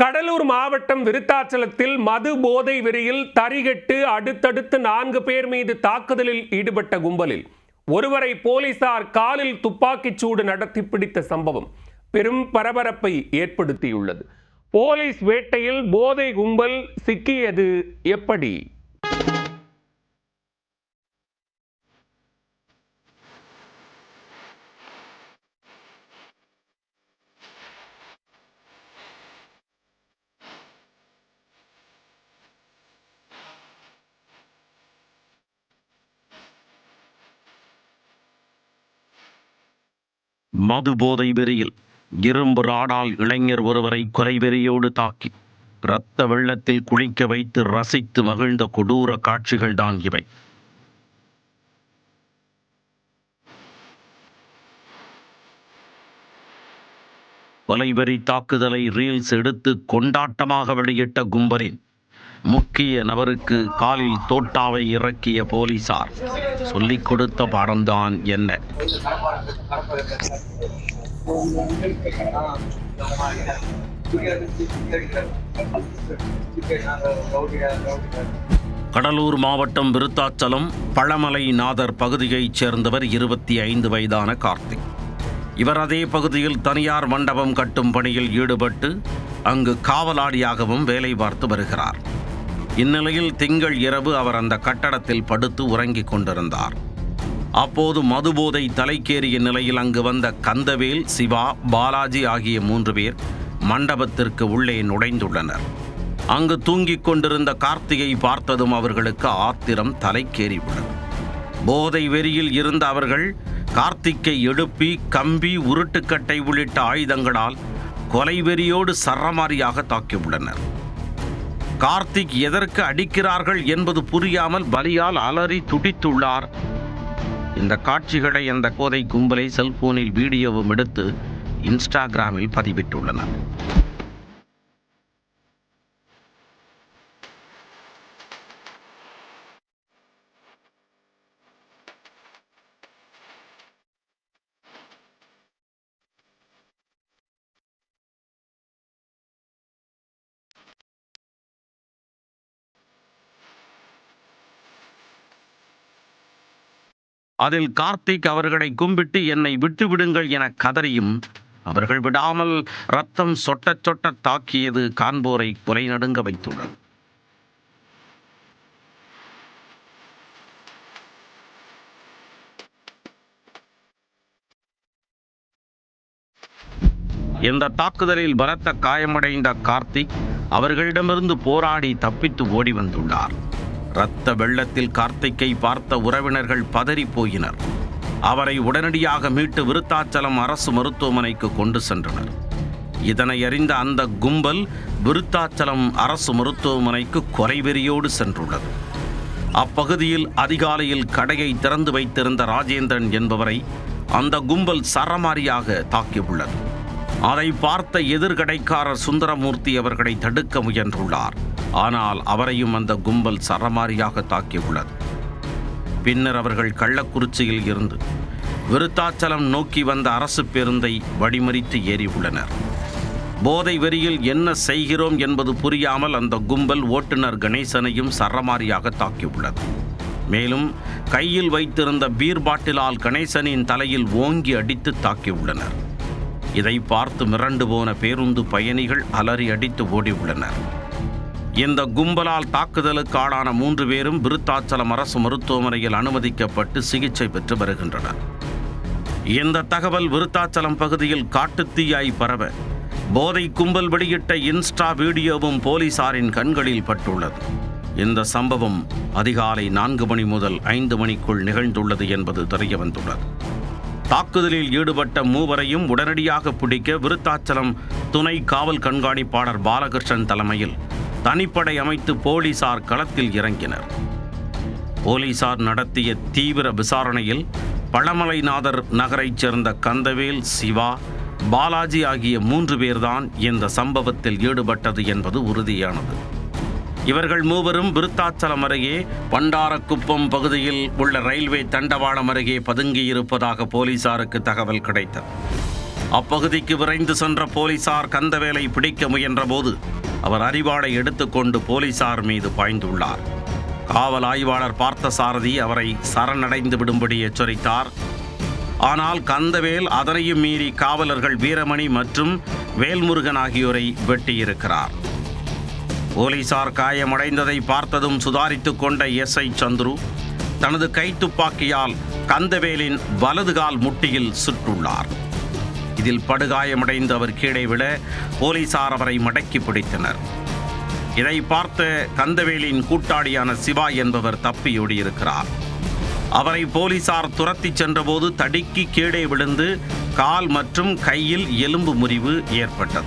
கடலூர் மாவட்டம் விருத்தாச்சலத்தில் மது போதை வெறியில் தறிகெட்டு அடுத்தடுத்து 4 பேர் மீது தாக்குதலில் ஈடுபட்ட கும்பலில் ஒருவரை போலீசார் காலில் துப்பாக்கிச் சூடு நடத்தி பிடித்த சம்பவம் பெரும் பரபரப்பை ஏற்படுத்தியுள்ளது. போலீஸ் வேட்டையில் போதை கும்பல் சிக்கியது எப்படி? மது போதை வெறியில் இரும்பு ராடால் இளைஞர் ஒருவரை கொலைவெறியோடு தாக்கி இரத்த வெள்ளத்தில் குளிக்க வைத்து ரசித்து மகிழ்ந்த கொடூர காட்சிகள்தான் இவை. கொலைவெறி தாக்குதலை ரீல்ஸ் எடுத்து கொண்டாட்டமாக வெளியிட்ட கும்பலின் முக்கிய நபருக்கு காலில் தோட்டாவை இறக்கிய போலீசார் சொல்லிக் கொடுத்த பாடம்தான் என்ன? கடலூர் மாவட்டம் விருத்தாச்சலம் பழமலை நாதர் பகுதியைச் சேர்ந்தவர் 25 வயதான கார்த்திக். இவர் அதே பகுதியில் தனியார் மண்டபம் கட்டும் பணியில் ஈடுபட்டு அங்கு காவலாளியாகவும் வேலை பார்த்து வருகிறார். இந்நிலையில் திங்கள் இரவு அவர் அந்த கட்டடத்தில் படுத்து உறங்கிக் கொண்டிருந்தார். அப்போது மதுபோதை தலைக்கேறிய நிலையில் அங்கு வந்த கந்தவேல், சிவா, பாலாஜி ஆகிய 3 பேர் மண்டபத்திற்கு உள்ளே நுழைந்துள்ளனர். அங்கு தூங்கிக் கொண்டிருந்த கார்த்திகை பார்த்ததும் அவர்களுக்கு ஆத்திரம் தலைக்கேறியுள்ளது. போதை வெறியில் இருந்த அவர்கள் கார்த்திக்கை எழுப்பி கம்பி, உருட்டுக்கட்டை உள்ளிட்ட ஆயுதங்களால் கொலைவெறியோடு சரமாரியாக தாக்கியுள்ளனர். கார்த்திக் எதற்கு அடிக்கிறார்கள் என்பது புரியாமல் வலியால் அலறி துடித்துள்ளார். இந்த காட்சிகளை அந்த போதை கும்பலை செல்போனில் வீடியோவும் எடுத்து இன்ஸ்டாகிராமில் பதிவிட்டுள்ளனர். அதில் கார்த்திக் அவர்களை கும்பிட்டு என்னை விட்டுவிடுங்கள் என கதறியும் அவர்கள் விடாமல் ரத்தம் சொட்ட சொட்ட தாக்கியது காண்போரை கொலை நடுங்க வைத்துள்ளது. இந்த தாக்குதலில் பலத்த காயமடைந்த கார்த்திக் அவர்களிடமிருந்து போராடி தப்பித்து ஓடி வந்துள்ளார். இரத்த வெள்ளத்தில் கார்த்திக்கை பார்த்த உறவினர்கள் பதறி போயினர். அவரை உடனடியாக மீட்டு விருத்தாச்சலம் அரசு மருத்துவமனைக்கு கொண்டு சென்றனர். இதனை அறிந்த அந்த கும்பல் விருத்தாச்சலம் அரசு மருத்துவமனைக்கு கொலைவெறியோடு சென்றுள்ளது. அப்பகுதியில் அதிகாலையில் கடையை திறந்து வைத்திருந்த ராஜேந்திரன் என்பவரை அந்த கும்பல் சரமாரியாக தாக்கியுள்ளது. அதை பார்த்த எதிர்கடைக்காரர் சுந்தரமூர்த்தி அவர்களை தடுக்க முயன்றுள்ளார். ஆனால் அவரையும் அந்த கும்பல் சரமாரியாக தாக்கியுள்ளது. பின்னர் அவர்கள் கள்ளக்குறிச்சியில் இருந்து விருத்தாச்சலம் நோக்கி வந்த அரசு பேருந்தை வழிமறித்து ஏறியுள்ளனர். போதை வெறியில் என்ன செய்கிறோம் என்பது புரியாமல் அந்த கும்பல் ஓட்டுநர் கணேசனையும் சரமாரியாக தாக்கியுள்ளது. மேலும் கையில் வைத்திருந்த பீர் பாட்டிலால் கணேசனின் தலையில் ஓங்கி அடித்து தாக்கியுள்ளனர். இதை பார்த்து மிரண்டு போன பேருந்து பயணிகள் அலறி அடித்து ஓடியுள்ளனர். இந்த கும்பலால் தாக்குதலுக்கு ஆளான 3 பேரும் விருத்தாச்சலம் அரசு மருத்துவமனையில் அனுமதிக்கப்பட்டு சிகிச்சை பெற்று வருகின்றனர். இந்த தகவல் விருத்தாச்சலம் பகுதியில் காட்டுத்தீயாய் பரவ போதை கும்பல் வெளியிட்ட இன்ஸ்டா வீடியோவும் போலீசாரின் கண்களில் பட்டுள்ளது. இந்த சம்பவம் அதிகாலை 4 மணி முதல் 5 மணிக்குள் நிகழ்ந்துள்ளது என்பது தெரியவந்துள்ளது. தாக்குதலில் ஈடுபட்ட 3 வரையும் உடனடியாக பிடிக்க விருத்தாச்சலம் துணை காவல் கண்காணிப்பாளர் பாலகிருஷ்ணன் தலைமையில் தனிப்படை அமைத்து போலீசார் களத்தில் இறங்கினர். போலீசார் நடத்திய தீவிர விசாரணையில் பழமலைநாதர் நகரைச் சேர்ந்த கந்தவேல், சிவா, பாலாஜி ஆகிய 3 பேர்தான் இந்த சம்பவத்தில் ஈடுபட்டது என்பது உறுதியானது. இவர்கள் 3வரும் விருத்தாச்சலம் அருகே பண்டாரக்குப்பம் பகுதியில் உள்ள ரயில்வே தண்டவாளம் அருகே பதுங்கியிருப்பதாக போலீசாருக்கு தகவல் கிடைத்தது. அப்பகுதிக்கு விரைந்து சென்ற போலீசார் கந்தவேலை பிடிக்க முயன்றபோது அவர் அரிவாளை எடுத்துக்கொண்டு போலீசார் மீது பாய்ந்துள்ளார். காவல் ஆய்வாளர் பார்த்தசாரதி அவரை சரணடைந்து விடும்படி எச்சரித்தார். ஆனால் கந்தவேல் அதனையும் மீறி காவலர்கள் வீரமணி மற்றும் வேல்முருகன் ஆகியோரை வெட்டியிருக்கிறார். போலீசார் காயமடைந்ததை பார்த்ததும் சுதாரித்துக் கொண்ட எஸ்ஐ சந்துரு தனது கைத்துப்பாக்கியால் கந்தவேலின் வலதுகால் முட்டியில் சுட்டுள்ளார். இதில் படுகாயமடைந்து அவர் கீழே விழ போலீசார் அவரை மடக்கி பிடித்தனர். இதை பார்த்த கந்தவேலின் கூட்டாளியான சிவா என்பவர் தப்பியோடியிருக்கிறார். அவரை போலீசார் துரத்திச் சென்றபோது தடுக்கி கீழே விழுந்து கால் மற்றும் கையில் எலும்பு முறிவு ஏற்பட்டது.